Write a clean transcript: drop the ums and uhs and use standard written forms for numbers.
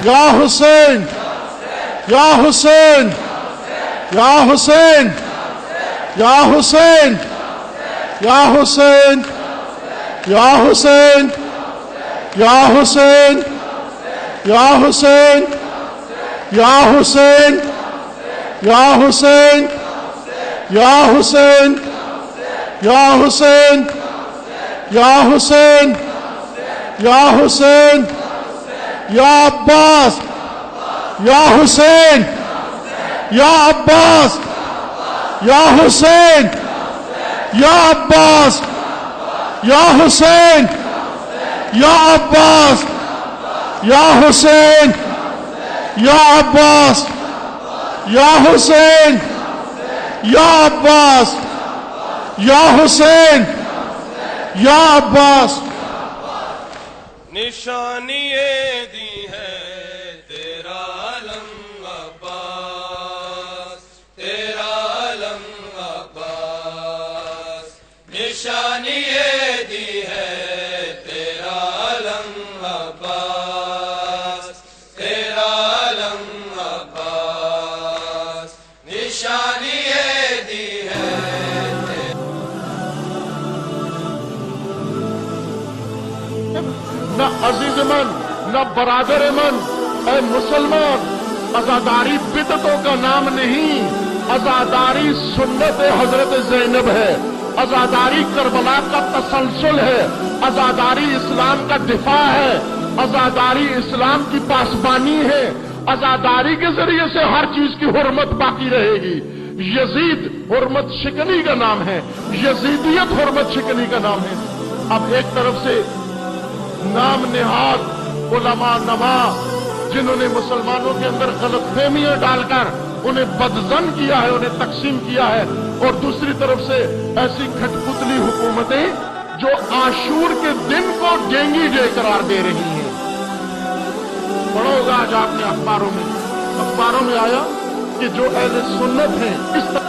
یا حسین یا حسین یا حسین یا حسین یا حسین یا حسین یا حسین یا حسین یا حسین یا حسین یا حسین یا حسین یا حسین یا حسین یا عباس یا حسین یا عباس یا حسین یا عباس یا حسین یا عباس یا حسین یا عباس یا حسین یا عباس یا حسین یا عباس نشانی دی ہے تیرا علم عباس، تیرا علم عباس، نشانی دی ہے تیرا علم عباس، تیرا علم عباس، نشانی دی ہے۔ نہ عزیز من نہ برادر من، اے مسلمان، عزاداری بدعتوں کا نام نہیں، عزاداری سنت حضرت زینب ہے، عزاداری کربلا کا تسلسل ہے، عزاداری اسلام کا دفاع ہے، عزاداری اسلام کی پاسبانی ہے، عزاداری کے ذریعے سے ہر چیز کی حرمت باقی رہے گی۔ یزید حرمت شکنی کا نام ہے، یزیدیت حرمت شکنی کا نام ہے۔ اب ایک طرف سے نام نہاد علماء نما جنہوں نے مسلمانوں کے اندر غلط فہمیاں ڈال کر انہیں بدظن کیا ہے، انہیں تقسیم کیا ہے، اور دوسری طرف سے ایسی کھٹ پتلی حکومتیں جو عاشور کے دن کو ڈینگی ڈے قرار دے رہی ہیں۔ پڑھو ہوگا آج آپ نے اخباروں میں آیا کہ جو اہل سنت ہیں اس طرح